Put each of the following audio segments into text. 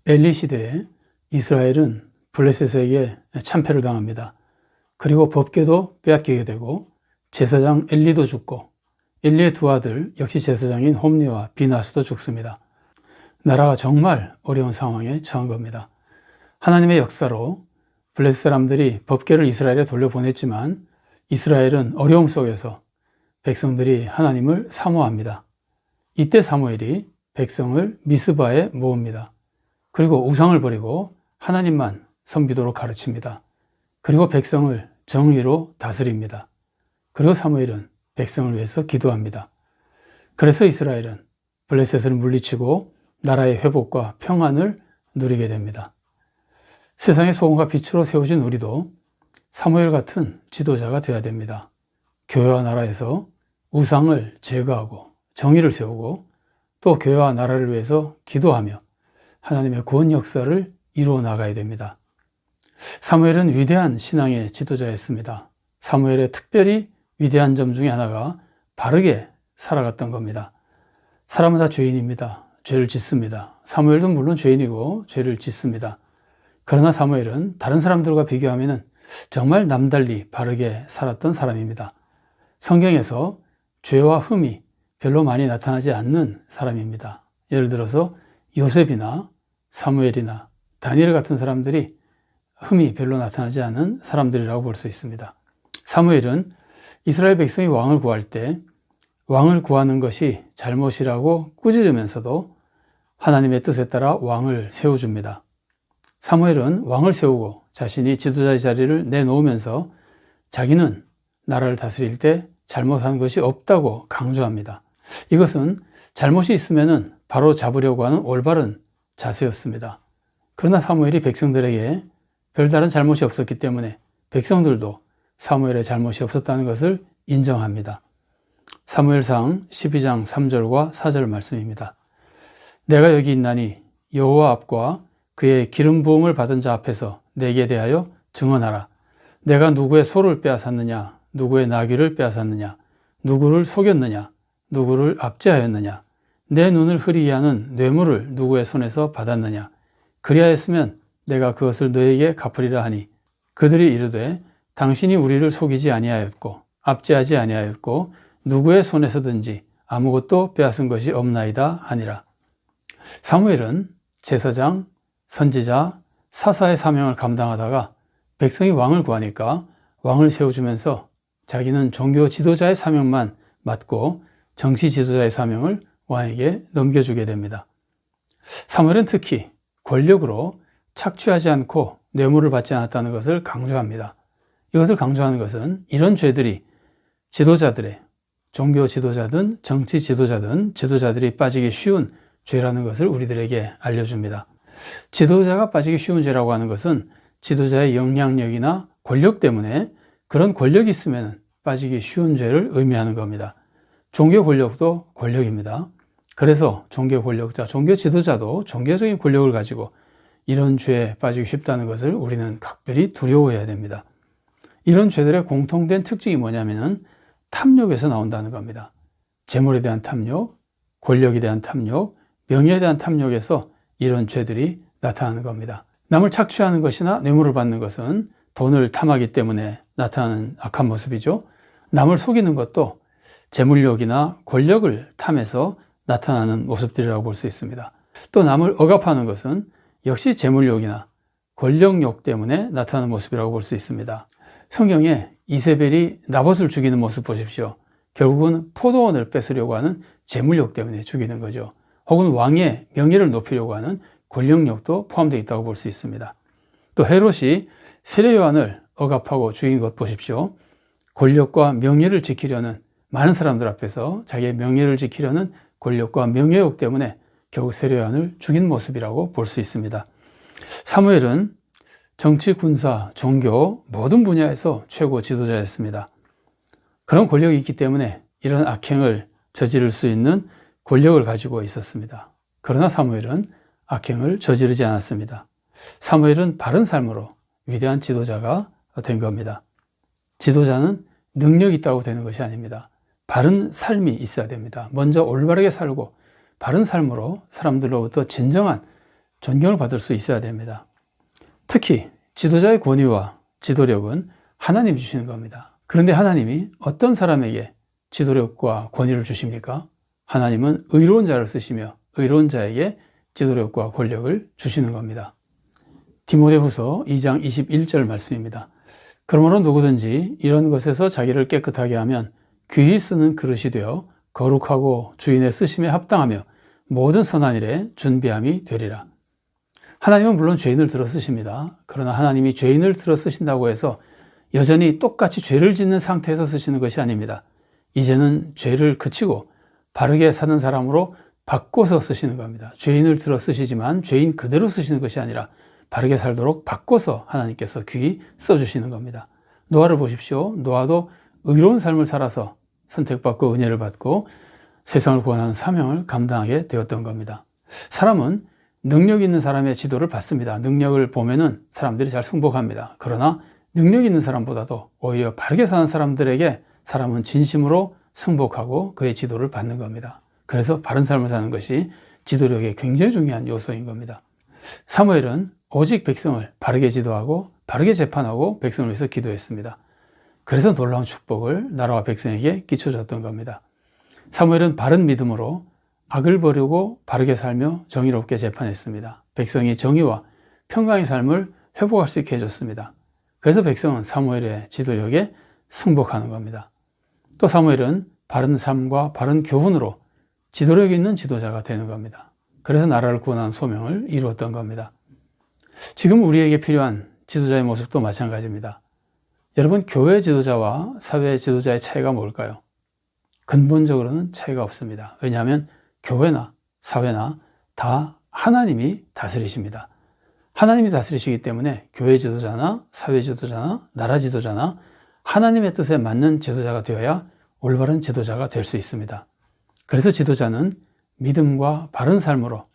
엘리 시대에 이스라엘은 블레셋에게 참패를 당합니다. 그리고 법궤도 빼앗기게 되고 제사장 엘리도 죽고 엘리의 두 아들 역시 제사장인 홈리와 비나스도 죽습니다. 나라가 정말 어려운 상황에 처한 겁니다. 하나님의 역사로 블레셋 사람들이 법궤를 이스라엘에 돌려보냈지만 이스라엘은 어려움 속에서 백성들이 하나님을 사모합니다. 이때 사무엘이 백성을 미스바에 모읍니다. 그리고 우상을 버리고 하나님만 섬기도록 가르칩니다. 그리고 백성을 정의로 다스립니다. 그리고 사무엘은 백성을 위해서 기도합니다. 그래서 이스라엘은 블레셋을 물리치고 나라의 회복과 평안을 누리게 됩니다. 세상의 소금과 빛으로 세워진 우리도 사무엘 같은 지도자가 되어야 됩니다. 교회와 나라에서 우상을 제거하고 정의를 세우고 또 교회와 나라를 위해서 기도하며 하나님의 구원 역사를 이루어 나가야 됩니다. 사무엘은 위대한 신앙의 지도자였습니다. 사무엘의 특별히 위대한 점 중에 하나가 바르게 살아갔던 겁니다. 사람은 다 죄인입니다. 죄를 짓습니다. 사무엘도 물론 죄인이고 죄를 짓습니다. 그러나 사무엘은 다른 사람들과 비교하면 정말 남달리 바르게 살았던 사람입니다. 성경에서 죄와 흠이 별로 많이 나타나지 않는 사람입니다. 예를 들어서 요셉이나 사무엘이나 다니엘 같은 사람들이 흠이 별로 나타나지 않은 사람들이라고 볼 수 있습니다. 사무엘은 이스라엘 백성이 왕을 구할 때 왕을 구하는 것이 잘못이라고 꾸짖으면서도 하나님의 뜻에 따라 왕을 세워줍니다. 사무엘은 왕을 세우고 자신이 지도자의 자리를 내놓으면서 자기는 나라를 다스릴 때 잘못한 것이 없다고 강조합니다. 이것은 잘못이 있으면 바로 잡으려고 하는 올바른 자세였습니다. 그러나 사무엘이 백성들에게 별다른 잘못이 없었기 때문에 백성들도 사무엘의 잘못이 없었다는 것을 인정합니다. 사무엘상 12장 3절과 4절 말씀입니다. 내가 여기 있나니 여호와 앞과 그의 기름 부음을 받은 자 앞에서 내게 대하여 증언하라. 내가 누구의 소를 빼앗았느냐, 누구의 나귀를 빼앗았느냐, 누구를 속였느냐, 누구를 압제하였느냐, 내 눈을 흐리게 하는 뇌물을 누구의 손에서 받았느냐. 그리하였으면 내가 그것을 너에게 갚으리라 하니 그들이 이르되 당신이 우리를 속이지 아니하였고 압제하지 아니하였고 누구의 손에서든지 아무것도 빼앗은 것이 없나이다 하니라. 사무엘은 제사장, 선지자, 사사의 사명을 감당하다가 백성이 왕을 구하니까 왕을 세워주면서 자기는 종교 지도자의 사명만 맡고 정치 지도자의 사명을 왕에게 넘겨주게 됩니다. 사무엘은 특히 권력으로 착취하지 않고 뇌물을 받지 않았다는 것을 강조합니다. 이것을 강조하는 것은 이런 죄들이 지도자들의 종교 지도자든 정치 지도자든 지도자들이 빠지기 쉬운 죄라는 것을 우리들에게 알려줍니다. 지도자가 빠지기 쉬운 죄라고 하는 것은 지도자의 영향력이나 권력 때문에 그런 권력이 있으면 빠지기 쉬운 죄를 의미하는 겁니다. 종교 권력도 권력입니다. 그래서 종교 권력자, 종교 지도자도 종교적인 권력을 가지고 이런 죄에 빠지기 쉽다는 것을 우리는 각별히 두려워해야 됩니다. 이런 죄들의 공통된 특징이 뭐냐면은 탐욕에서 나온다는 겁니다. 재물에 대한 탐욕, 권력에 대한 탐욕, 명예에 대한 탐욕에서 이런 죄들이 나타나는 겁니다. 남을 착취하는 것이나 뇌물을 받는 것은 돈을 탐하기 때문에 나타나는 악한 모습이죠. 남을 속이는 것도 재물욕이나 권력을 탐해서 나타나는 모습들이라고 볼 수 있습니다. 또 남을 억압하는 것은 역시 재물욕이나 권력욕 때문에 나타나는 모습이라고 볼 수 있습니다. 성경에 이세벨이 나봇을 죽이는 모습 보십시오. 결국은 포도원을 뺏으려고 하는 재물욕 때문에 죽이는 거죠. 혹은 왕의 명예를 높이려고 하는 권력욕도 포함되어 있다고 볼 수 있습니다. 또 헤롯이 세례 요한을 억압하고 죽인 것 보십시오. 권력과 명예를 지키려는 많은 사람들 앞에서 자기의 명예를 지키려는 권력과 명예욕 때문에 결국 세례 요한을 죽인 모습이라고 볼 수 있습니다. 사무엘은 정치, 군사, 종교 모든 분야에서 최고 지도자였습니다. 그런 권력이 있기 때문에 이런 악행을 저지를 수 있는 권력을 가지고 있었습니다. 그러나 사무엘은 악행을 저지르지 않았습니다. 사무엘은 바른 삶으로 위대한 지도자가 된 겁니다. 지도자는 능력이 있다고 되는 것이 아닙니다. 바른 삶이 있어야 됩니다. 먼저 올바르게 살고 바른 삶으로 사람들로부터 진정한 존경을 받을 수 있어야 됩니다. 특히 지도자의 권위와 지도력은 하나님이 주시는 겁니다. 그런데 하나님이 어떤 사람에게 지도력과 권위를 주십니까? 하나님은 의로운 자를 쓰시며 의로운 자에게 지도력과 권력을 주시는 겁니다. 디모데후서 2장 21절 말씀입니다. 그러므로 누구든지 이런 것에서 자기를 깨끗하게 하면 귀히 쓰는 그릇이 되어 거룩하고 주인의 쓰심에 합당하며 모든 선한 일에 준비함이 되리라. 하나님은 물론 죄인을 들어 쓰십니다. 그러나 하나님이 죄인을 들어 쓰신다고 해서 여전히 똑같이 죄를 짓는 상태에서 쓰시는 것이 아닙니다. 이제는 죄를 그치고 바르게 사는 사람으로 바꿔서 쓰시는 겁니다. 죄인을 들어 쓰시지만 죄인 그대로 쓰시는 것이 아니라 바르게 살도록 바꿔서 하나님께서 귀히 써주시는 겁니다. 노아를 보십시오. 노아도 의로운 삶을 살아서 선택받고 은혜를 받고 세상을 구원하는 사명을 감당하게 되었던 겁니다. 사람은 능력 있는 사람의 지도를 받습니다. 능력을 보면은 사람들이 잘 승복합니다. 그러나 능력 있는 사람보다도 오히려 바르게 사는 사람들에게 사람은 진심으로 승복하고 그의 지도를 받는 겁니다. 그래서 바른 삶을 사는 것이 지도력의 굉장히 중요한 요소인 겁니다. 사무엘은 오직 백성을 바르게 지도하고 바르게 재판하고 백성을 위해서 기도했습니다. 그래서 놀라운 축복을 나라와 백성에게 끼쳐줬던 겁니다. 사무엘은 바른 믿음으로 악을 버리고 바르게 살며 정의롭게 재판했습니다. 백성이 정의와 평강의 삶을 회복할 수 있게 해줬습니다. 그래서 백성은 사무엘의 지도력에 승복하는 겁니다. 또 사무엘은 바른 삶과 바른 교훈으로 지도력 있는 지도자가 되는 겁니다. 그래서 나라를 구원하는 소명을 이루었던 겁니다. 지금 우리에게 필요한 지도자의 모습도 마찬가지입니다. 여러분, 교회 지도자와 사회 지도자의 차이가 뭘까요? 근본적으로는 차이가 없습니다. 왜냐하면 교회나 사회나 다 하나님이 다스리십니다. 하나님이 다스리시기 때문에 교회 지도자나 사회 지도자나 나라 지도자나 하나님의 뜻에 맞는 지도자가 되어야 올바른 지도자가 될 수 있습니다. 그래서 지도자는 믿음과 바른 삶으로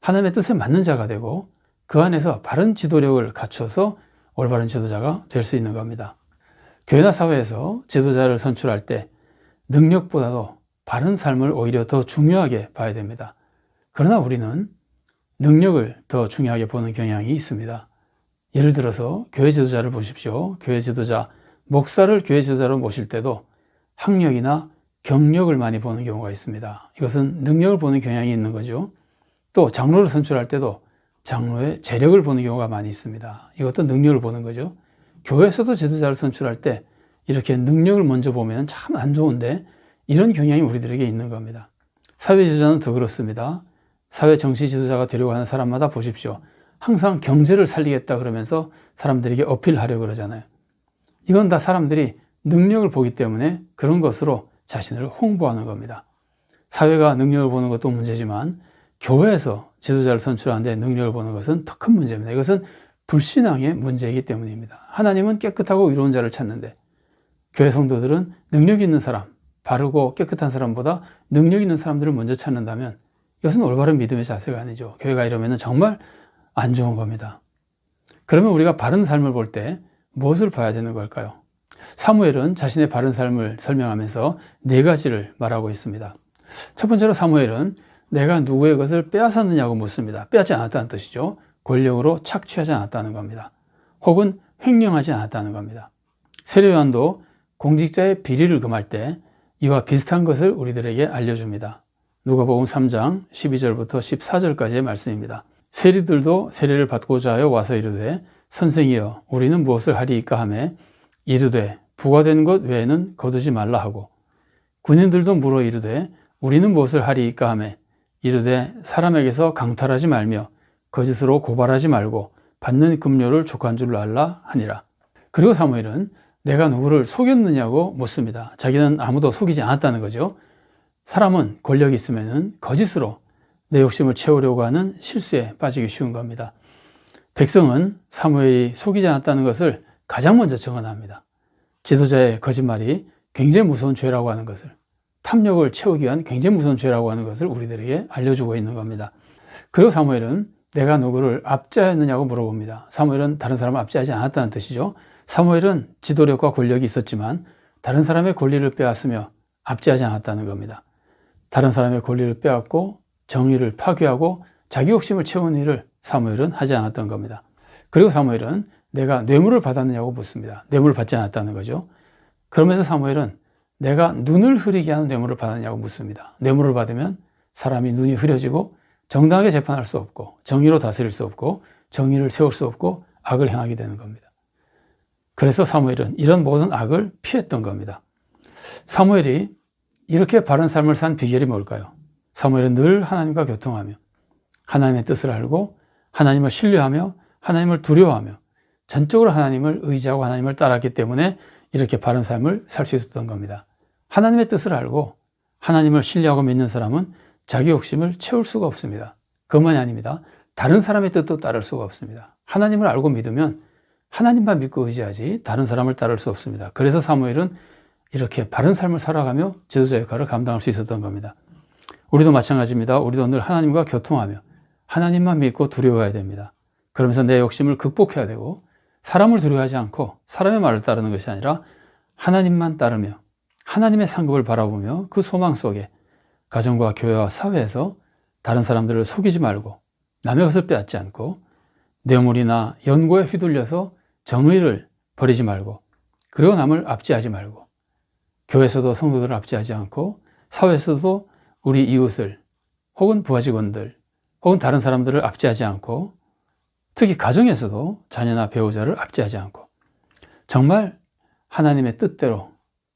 하나님의 뜻에 맞는 자가 되고 그 안에서 바른 지도력을 갖춰서 올바른 지도자가 될 수 있는 겁니다. 교회나 사회에서 지도자를 선출할 때 능력보다도 바른 삶을 오히려 더 중요하게 봐야 됩니다. 그러나 우리는 능력을 더 중요하게 보는 경향이 있습니다. 예를 들어서 교회 지도자를 보십시오. 교회 지도자, 목사를 교회 지도자로 모실 때도 학력이나 경력을 많이 보는 경우가 있습니다. 이것은 능력을 보는 경향이 있는 거죠. 또 장로를 선출할 때도 장로의 재력을 보는 경우가 많이 있습니다. 이것도 능력을 보는 거죠. 교회에서도 지도자를 선출할 때 이렇게 능력을 먼저 보면 참 안 좋은데 이런 경향이 우리들에게 있는 겁니다. 사회 지도자는 더 그렇습니다. 사회 정치 지도자가 되려고 하는 사람마다 보십시오. 항상 경제를 살리겠다 그러면서 사람들에게 어필하려고 그러잖아요. 이건 다 사람들이 능력을 보기 때문에 그런 것으로 자신을 홍보하는 겁니다. 사회가 능력을 보는 것도 문제지만 교회에서 지도자를 선출하는데 능력을 보는 것은 더 큰 문제입니다. 이것은 불신앙의 문제이기 때문입니다. 하나님은 깨끗하고 의로운 자를 찾는데 교회 성도들은 능력 있는 사람, 바르고 깨끗한 사람보다 능력 있는 사람들을 먼저 찾는다면 이것은 올바른 믿음의 자세가 아니죠. 교회가 이러면 정말 안 좋은 겁니다. 그러면 우리가 바른 삶을 볼 때 무엇을 봐야 되는 걸까요? 사무엘은 자신의 바른 삶을 설명하면서 4가지를 말하고 있습니다. 첫 번째로 사무엘은 내가 누구의 것을 빼앗았느냐고 묻습니다. 빼앗지 않았다는 뜻이죠. 권력으로 착취하지 않았다는 겁니다. 혹은 횡령하지 않았다는 겁니다. 세례 요한도 공직자의 비리를 금할 때 이와 비슷한 것을 우리들에게 알려줍니다. 누가복음 3장 12절부터 14절까지의 말씀입니다. 세리들도 세례를 받고자 하여 와서 이르되 선생이여 우리는 무엇을 하리이까 하매 이르되 부과된 것 외에는 거두지 말라 하고 군인들도 물어 이르되 우리는 무엇을 하리이까 하매 이르되 사람에게서 강탈하지 말며 거짓으로 고발하지 말고 받는 급료를 족한 줄 알라 하니라. 그리고 사무엘은 내가 누구를 속였느냐고 묻습니다. 자기는 아무도 속이지 않았다는 거죠. 사람은 권력이 있으면 거짓으로 내 욕심을 채우려고 하는 실수에 빠지기 쉬운 겁니다. 백성은 사무엘이 속이지 않았다는 것을 가장 먼저 증언합니다. 지도자의 거짓말이 굉장히 무서운 죄라고 하는 것을, 탐욕을 채우기 위한 굉장히 무서운 죄라고 하는 것을 우리들에게 알려주고 있는 겁니다. 그리고 사무엘은 내가 누구를 압제하였느냐고 물어봅니다. 사무엘은 다른 사람을 압제하지 않았다는 뜻이죠. 사무엘은 지도력과 권력이 있었지만 다른 사람의 권리를 빼앗으며 압제하지 않았다는 겁니다. 다른 사람의 권리를 빼앗고 정의를 파괴하고 자기 욕심을 채우는 일을 사무엘은 하지 않았던 겁니다. 그리고 사무엘은 내가 뇌물을 받았느냐고 묻습니다. 뇌물을 받지 않았다는 거죠. 그러면서 사무엘은 내가 눈을 흐리게 하는 뇌물을 받았냐고 묻습니다. 뇌물을 받으면 사람이 눈이 흐려지고 정당하게 재판할 수 없고 정의로 다스릴 수 없고 정의를 세울 수 없고 악을 행하게 되는 겁니다. 그래서 사무엘은 이런 모든 악을 피했던 겁니다. 사무엘이 이렇게 바른 삶을 산 비결이 뭘까요? 사무엘은 늘 하나님과 교통하며 하나님의 뜻을 알고 하나님을 신뢰하며 하나님을 두려워하며 전적으로 하나님을 의지하고 하나님을 따랐기 때문에 이렇게 바른 삶을 살 수 있었던 겁니다. 하나님의 뜻을 알고 하나님을 신뢰하고 믿는 사람은 자기 욕심을 채울 수가 없습니다. 그것만이 아닙니다. 다른 사람의 뜻도 따를 수가 없습니다. 하나님을 알고 믿으면 하나님만 믿고 의지하지 다른 사람을 따를 수 없습니다. 그래서 사무엘은 이렇게 바른 삶을 살아가며 지도자 역할을 감당할 수 있었던 겁니다. 우리도 마찬가지입니다. 우리도 늘 하나님과 교통하며 하나님만 믿고 두려워해야 됩니다. 그러면서 내 욕심을 극복해야 되고 사람을 두려워하지 않고 사람의 말을 따르는 것이 아니라 하나님만 따르며 하나님의 상급을 바라보며 그 소망 속에 가정과 교회와 사회에서 다른 사람들을 속이지 말고 남의 것을 빼앗지 않고 뇌물이나 연고에 휘둘려서 정의를 버리지 말고 그리고 남을 압제하지 말고 교회에서도 성도들을 압제하지 않고 사회에서도 우리 이웃을 혹은 부하 직원들 혹은 다른 사람들을 압제하지 않고 특히 가정에서도 자녀나 배우자를 압제하지 않고 정말 하나님의 뜻대로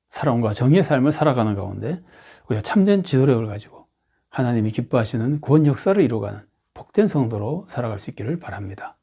사랑과 정의의 삶을 살아가는 가운데 우리가 참된 지도력을 가지고 하나님이 기뻐하시는 구원 역사를 이루어가는 복된 성도로 살아갈 수 있기를 바랍니다.